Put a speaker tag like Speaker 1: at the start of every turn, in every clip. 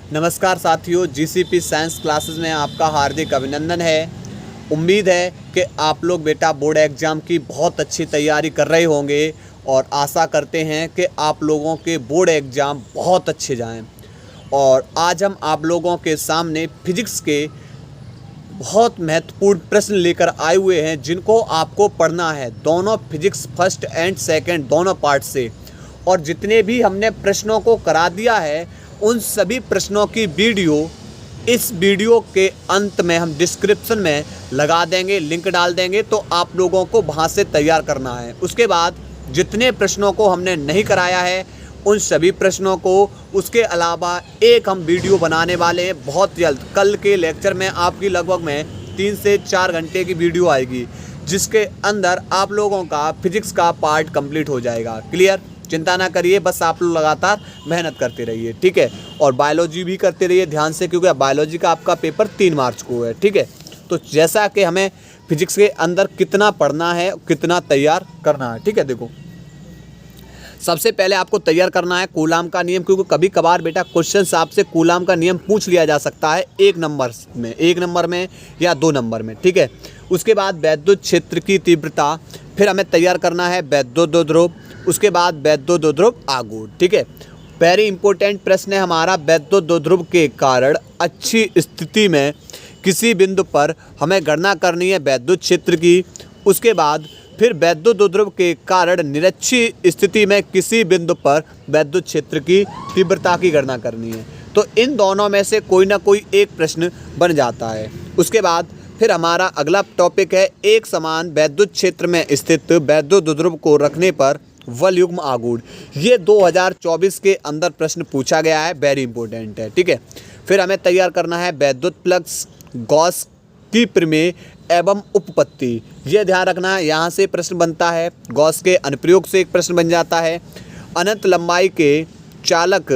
Speaker 1: नमस्कार साथियों, GCP science classes में आपका हार्दिक अभिनंदन है। उम्मीद है कि आप लोग बेटा बोर्ड एग्ज़ाम की बहुत अच्छी तैयारी कर रहे होंगे और आशा करते हैं कि आप लोगों के बोर्ड एग्ज़ाम बहुत अच्छे जाएं। और आज हम आप लोगों के सामने फिजिक्स के बहुत महत्वपूर्ण प्रश्न लेकर आए हुए हैं जिनको आपको पढ़ना है, दोनों फिजिक्स फर्स्ट एंड सेकंड दोनों पार्ट से। और जितने भी हमने प्रश्नों को करा दिया है उन सभी प्रश्नों की वीडियो इस वीडियो के अंत में हम डिस्क्रिप्शन में लगा देंगे, लिंक डाल देंगे, तो आप लोगों को वहां से तैयार करना है। उसके बाद जितने प्रश्नों को हमने नहीं कराया है उन सभी प्रश्नों को, उसके अलावा एक हम वीडियो बनाने वाले हैं बहुत जल्द। कल के लेक्चर में आपकी लगभग में 3 से 4 घंटे की वीडियो आएगी जिसके अंदर आप लोगों का फिजिक्स का पार्ट कंप्लीट हो जाएगा। क्लियर? चिंता ना करिए, बस आप लोग लगातार मेहनत करते रहिए, ठीक है। और बायोलॉजी भी करते रहिए ध्यान से, क्योंकि बायोलॉजी का आपका पेपर 3 मार्च को है, ठीक है। तो जैसा कि हमें फिजिक्स के अंदर कितना पढ़ना है, कितना तैयार करना है, ठीक है। देखो, सबसे पहले आपको तैयार करना है कूलाम का नियम, क्योंकि कभी कभार बेटा क्वेश्चन आपसे कूलाम का नियम पूछ लिया जा सकता है एक नंबर में या 2 नंबर में, ठीक है। उसके बाद वैद्युत क्षेत्र की तीव्रता, फिर हमें तैयार करना है वैद्युत ध्रुव, उसके बाद वैद्युत ध्रुव आघूर्ण, ठीक है। वेरी इंपॉर्टेंट प्रश्न है हमारा। वैद्युत ध्रुव के कारण अच्छी स्थिति में किसी बिंदु पर हमें गणना करनी है वैद्युत क्षेत्र की। उसके बाद फिर वैद्युत ध्रुव के कारण निरक्षी स्थिति में किसी बिंदु पर वैद्युत क्षेत्र की तीव्रता की गणना करनी है। तो इन दोनों में से कोई ना कोई एक प्रश्न बन जाता है। उसके बाद फिर हमारा अगला टॉपिक है एक समान वैद्युत क्षेत्र में स्थित वैद्युत ध्रुव को रखने पर वलयुग्म आघूर्ण। ये 2024 के अंदर प्रश्न पूछा गया है, वेरी इंपॉर्टेंट है, ठीक है। फिर हमें तैयार करना है वैद्युत फ्लक्स, गॉस की प्रमेय एवं उपपत्ति। ये ध्यान रखना है, यहाँ से प्रश्न बनता है। गॉस के अनुप्रयोग से एक प्रश्न बन जाता है। अनंत लंबाई के चालक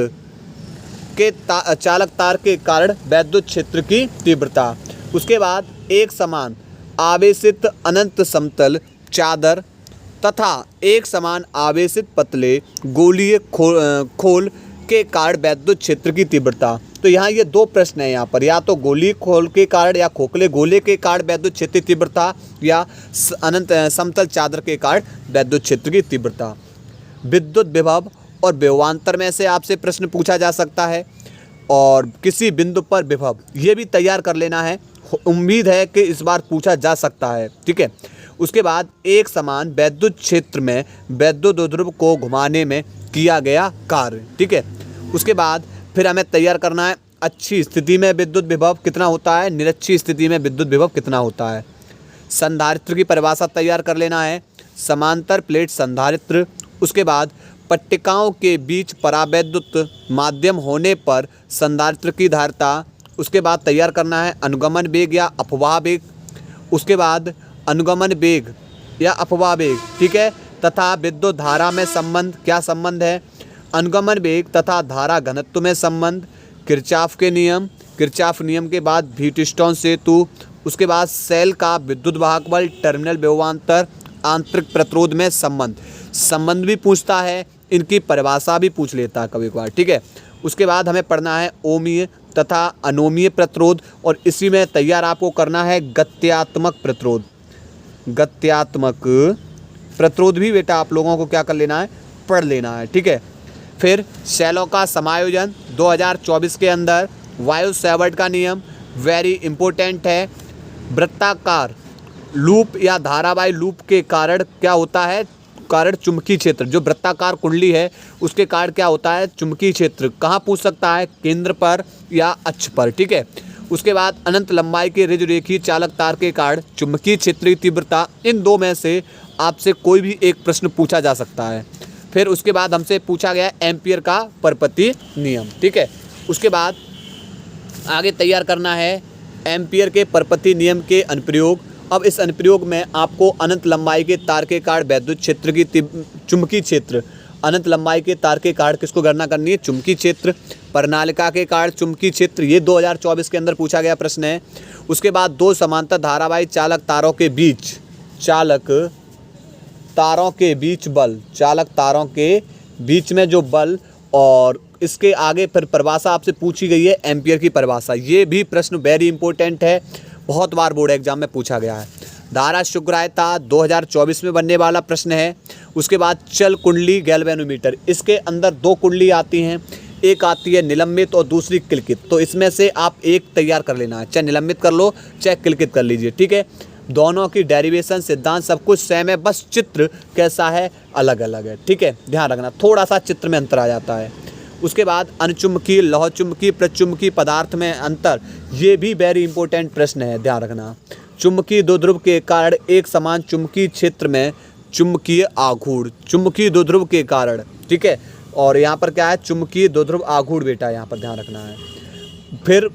Speaker 1: तार के कारण वैद्युत क्षेत्र की तीव्रता। उसके बाद एक समान आवेशित अनंत समतल चादर तथा एक समान आवेशित पतले गोलीय खोल के कारण वैद्युत क्षेत्र की तीव्रता। तो यहाँ ये 2 प्रश्न हैं यहाँ पर, या तो गोलीय खोल के कारण या खोखले गोले के कारण वैद्युत क्षेत्र की तीव्रता, या अनंत समतल चादर के कारण वैद्युत क्षेत्र की तीव्रता। विद्युत विभव और विभवांतर में से आपसे प्रश्न पूछा जा सकता है, और किसी बिंदु पर विभव, ये भी तैयार कर लेना है। उम्मीद है कि इस बार पूछा जा सकता है, ठीक है। उसके बाद एक समान वैद्युत क्षेत्र में वैद्युत ध्रुव को घुमाने में किया गया कार्य, ठीक है। उसके बाद फिर हमें तैयार करना है अच्छी स्थिति में विद्युत विभव कितना होता है, निरक्षी स्थिति में विद्युत विभव कितना होता है। संधारित्र की परिभाषा तैयार कर लेना है, समांतर प्लेट संधारित्र। उसके बाद पट्टिकाओं के बीच परावैद्युत माध्यम होने पर संधारित्र की धारिता। उसके बाद तैयार करना है अनुगमन वेग या अपवाह वेग। उसके बाद अनुगमन वेग या अपवाह वेग, ठीक है, तथा विद्युत धारा में संबंध। क्या संबंध है? अनुगमन वेग तथा धारा घनत्व में संबंध। किरचॉफ नियम के बाद व्हीटस्टोन सेतु। उसके बाद सेल का विद्युत वाहक बल, टर्मिनल विभवांतर, आंतरिक प्रतिरोध में संबंध भी पूछता है, इनकी परिभाषा भी पूछ लेता है कभी कभार, ठीक है। उसके बाद हमें पढ़ना है ओमीय तथा अनोमीय प्रतिरोध, और इसी में तैयार आपको करना है गत्यात्मक प्रतिरोध। गत्यात्मक प्रतिरोध भी बेटा आप लोगों को क्या कर लेना है, पढ़ लेना है, ठीक है। फिर शैलों का समायोजन 2024 के अंदर, वायु सेवर्ट का नियम वेरी इंपॉर्टेंट है। वृत्ताकार लूप या धारावाही लूप के कारण क्या होता है, कारण चुंबकीय क्षेत्र। जो वृत्ताकार कुंडली है उसके कारण क्या होता है, चुंबकीय क्षेत्र। कहाँ पूछ सकता है, केंद्र पर या अक्ष पर, ठीक है। उसके बाद अनंत लंबाई के ऋज रेखीय चालक तार के कारण चुंबकीय क्षेत्र की तीव्रता। इन 2 में से आपसे कोई भी एक प्रश्न पूछा जा सकता है। फिर उसके बाद हमसे पूछा गया एम्पियर का परपति नियम, ठीक है। उसके बाद आगे तैयार करना है एम्पियर के परपति नियम के अनुप्रयोग। अब इस अनुप्रयोग में आपको अनंत लंबाई के तार के कारण वैद्युत क्षेत्र की चुंबकीय क्षेत्र, अनंत लंबाई के तार के कारण किसको गणना करनी है, चुंबकीय क्षेत्र। प्रणालिका के कारण चुंबकीय क्षेत्र, ये 2024 के अंदर पूछा गया प्रश्न है। उसके बाद 2 समांतर धारावाही चालक तारों के बीच बल, चालक तारों के बीच में जो बल और इसके आगे फिर परिभाषा आपसे पूछी गई है एम्पियर की परिभाषा। ये भी प्रश्न वेरी इंपॉर्टेंट है, बहुत बार बोर्ड एग्जाम में पूछा गया है। धारा शुग्रायता 2024 में बनने वाला प्रश्न है। उसके बाद चल कुंडली गैल्वेनोमीटर, इसके अंदर 2 कुंडली आती हैं, एक आती है निलंबित और दूसरी किलकित। तो इसमें से आप एक तैयार कर लेना है, चाहे निलंबित कर लो चाहे किलकित कर लीजिए, ठीक है। दोनों की डेरिवेशन सिद्धांत सब कुछ सेम है, बस चित्र कैसा है अलग अलग है, ठीक है। ध्यान रखना, थोड़ा सा चित्र में अंतर आ जाता है। उसके बाद अनचुंबकीय लौह चुंबकीय प्रचुंबकीय पदार्थ में अंतर, ये भी वेरी इंपॉर्टेंट प्रश्न है, ध्यान रखना। चुंबकीय द्विध्रुव के कारण एक समान चुंबकीय क्षेत्र में चुंबकीय आघूर्ण, चुंबकीय द्विध्रुव के कारण, ठीक है। और यहाँ पर क्या है, चुंबकीय द्विध्रुव आघूर्ण बेटा, यहाँ पर ध्यान रखना है। फिर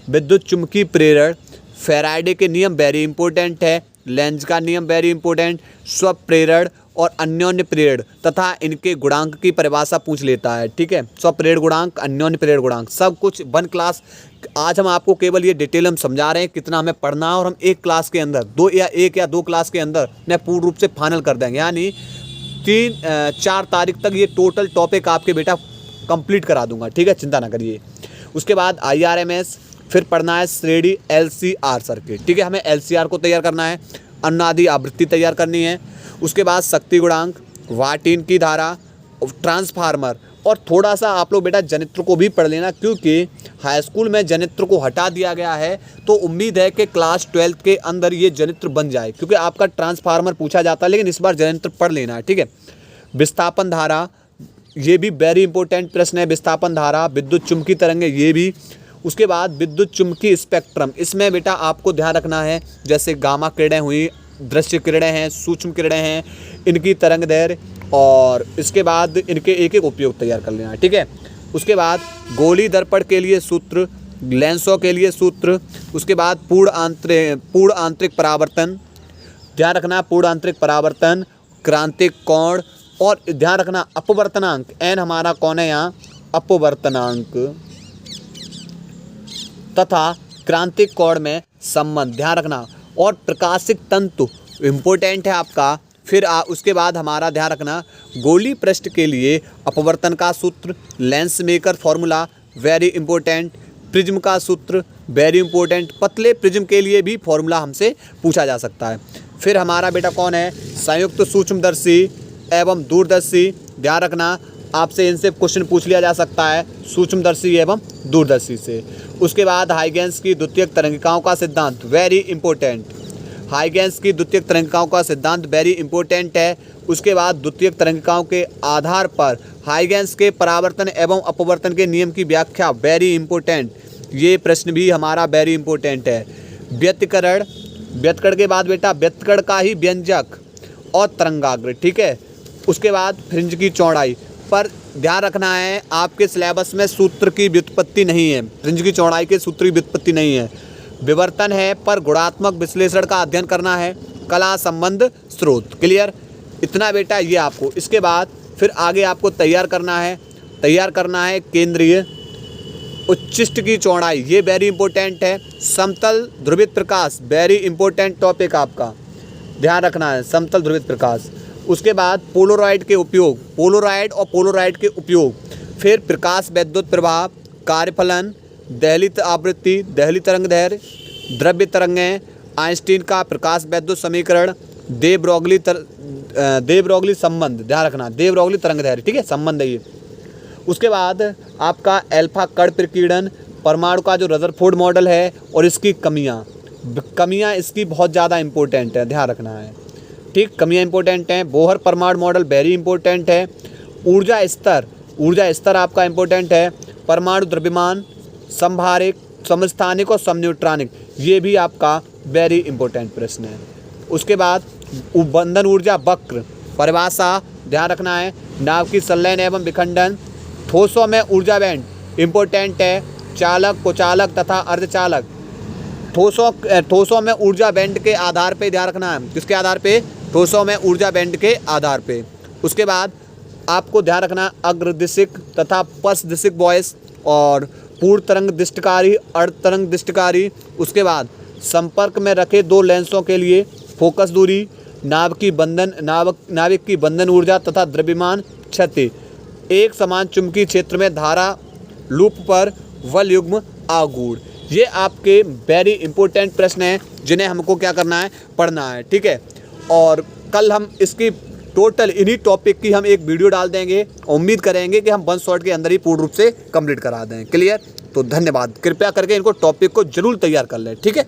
Speaker 1: विद्युत चुंबकीय प्रेरण, फैराडे के नियम वेरी इंपॉर्टेंट है, लेंज का नियम वेरी इंपॉर्टेंट, स्वप्रेरण और अन्योन्य प्रेरण तथा इनके गुणांक की परिभाषा पूछ लेता है, ठीक है। स्वप्रेरण गुणांक, अन्योन्य प्रेरण गुणांक, सब कुछ 1 क्लास। आज हम आपको केवल ये डिटेल हम समझा रहे हैं कितना हमें पढ़ना है, और हम एक क्लास के अंदर 1 या 2 क्लास के अंदर मैं पूर्ण रूप से फाइनल कर देंगे, यानी 3-4 तारीख तक ये टोटल टॉपिक आपके बेटा कंप्लीट करा दूंगा, ठीक है, चिंता ना करिए। उसके बाद IRMS, फिर पढ़ना है श्रेणी LCR सर्किट, ठीक है, हमें LCR को तैयार करना है, अनुनादी आवृत्ति तैयार करनी है। उसके बाद शक्ति गुणांक, वाटिन की धारा, ट्रांसफार्मर, और थोड़ा सा आप लोग बेटा जनित्र को भी पढ़ लेना, क्योंकि हाई स्कूल में जनित्र को हटा दिया गया है, तो उम्मीद है कि क्लास 12th के अंदर ये जनित्र बन जाए, क्योंकि आपका ट्रांसफार्मर पूछा जाता है, लेकिन इस बार जनित्र पढ़ लेना है, ठीक है। विस्थापन धारा, ये भी वेरी इंपॉर्टेंट प्रश्न है, विस्थापन धारा, विद्युत चुम्बकीय तरंगें, ये भी। उसके बाद विद्युत चुम्बकीय स्पेक्ट्रम, इसमें बेटा आपको ध्यान रखना है, जैसे गामा किरणें हुई, दृश्य किरणें हैं, सूक्ष्म किरणें हैं, इनकी तरंग दैर्घ्य, और इसके बाद इनके एक एक उपयोग तैयार कर लेना है, ठीक है। उसके बाद गोली दर्पण के लिए सूत्र, लेंसों के लिए सूत्र। उसके बाद पूर्ण आंतरिक परावर्तन, ध्यान रखना, पूर्ण आंतरिक परावर्तन, क्रांतिक कोण, और ध्यान रखना अपवर्तनांक, एन हमारा कौन है यहाँ, अपवर्तनांक, तथा क्रांतिक कोण में संबंध, ध्यान रखना। और प्रकाशिक तंतु इम्पोर्टेंट है आपका। फिर उसके बाद हमारा ध्यान रखना, गोली पृष्ठ के लिए अपवर्तन का सूत्र, lens maker formula very important, prism का सूत्र वेरी इंपॉर्टेंट, पतले प्रिज्म के लिए भी फॉर्मूला हमसे पूछा जा सकता है। फिर हमारा बेटा कौन है, संयुक्त सूक्ष्मदर्शी एवं दूरदर्शी, ध्यान रखना, आपसे इनसे क्वेश्चन पूछ लिया जा सकता है, सूक्ष्मदर्शी एवं दूरदर्शी से। उसके बाद हाइगेंस की द्वितीयक तरंगिकाओं का सिद्धांत वेरी इंपॉर्टेंट, हाइगेंस की द्वितीयक तरंगिकाओं का सिद्धांत वेरी इंपॉर्टेंट है। उसके बाद द्वितीयक तरंगिकाओं के आधार पर हाइगेंस के परावर्तन एवं अपवर्तन के नियम की व्याख्या वेरी इंपॉर्टेंट, ये प्रश्न भी हमारा वेरी इंपॉर्टेंट है। व्यतिकरण, व्यतिकरण के बाद बेटा व्यतिकरण का ही व्यंजक और तरंगाग्र, ठीक है। उसके बाद फ्रिंज की चौड़ाई पर ध्यान रखना है, आपके सिलेबस में सूत्र की व्युत्पत्ति नहीं है, फ्रिंज की चौड़ाई के सूत्र की व्युत्पत्ति नहीं है। विवर्तन है, पर गुणात्मक विश्लेषण का अध्ययन करना है, कला संबंध स्रोत, क्लियर, इतना बेटा ये आपको। इसके बाद फिर आगे आपको तैयार करना है केंद्रीय उच्चिष्ट की चौड़ाई, ये वेरी इंपॉर्टेंट है। समतल ध्रुवित प्रकाश वेरी इंपॉर्टेंट टॉपिक आपका, ध्यान रखना है, समतल ध्रुवित प्रकाश। उसके बाद पोलोराइड के उपयोग, पोलोराइड और पोलोराइड के उपयोग। फिर प्रकाश वैद्युत प्रभाव, कार्यफलन, दहलीत आवृत्ति, दहली तरंग दैर्घ्य, द्रव्य तरंगें, आइंस्टीन का प्रकाश वैद्युत समीकरण, दे ब्रोगली संबंध, ध्यान रखना, दे ब्रोगली तरंग दैर्घ्य, ठीक है, संबंध है ये। उसके बाद आपका अल्फा कण प्रकीर्णन, परमाणु का जो रदरफोर्ड मॉडल है और इसकी कमियां इसकी बहुत ज़्यादा इंपॉर्टेंट है, ध्यान रखना है, ठीक, कमियां इंपॉर्टेंट हैं। बोहर परमाणु मॉडल वेरी इंपॉर्टेंट है। ऊर्जा स्तर आपका इंपॉर्टेंट है। परमाणु द्रव्यमान, संभारिक, समस्थानिक और समन्यूट्रॉनिक, ये भी आपका वेरी इंपॉर्टेंट प्रश्न है। उसके बाद बंधन ऊर्जा वक्र, परिभाषा ध्यान रखना है, नाव की संलयन एवं विखंडन, ठोसों में ऊर्जा बैंड इंपॉर्टेंट है, चालक, कुचालक तथा अर्धचालक। ठोसों में ऊर्जा बैंड के आधार पे ध्यान रखना है, किसके आधार पे, ठोसों में ऊर्जा बैंड के आधार पे। उसके बाद आपको ध्यान रखना अग्रदिशिक तथा पश्चदिशिक वॉइस और पूर्ण तरंग दृष्टिकारी, अर्ध तरंग दृष्टिकारी। उसके बाद संपर्क में रखे दो लेंसों के लिए फोकस दूरी, नाविक की बंधन ऊर्जा तथा द्रव्यमान क्षति। एक समान चुंबकीय क्षेत्र में धारा लूप पर वल युग्म आघूर्ण। ये आपके वेरी इंपॉर्टेंट प्रश्न हैं जिन्हें हमको क्या करना है, पढ़ना है, ठीक है। और कल हम इसकी टोटल इन्हीं टॉपिक की हम एक वीडियो डाल देंगे। उम्मीद करेंगे कि हम 1 शॉट के अंदर ही पूर्ण रूप से कंप्लीट करा दें। क्लियर? तो धन्यवाद। कृपया करके इनको टॉपिक को जरूर तैयार कर लें, ठीक है।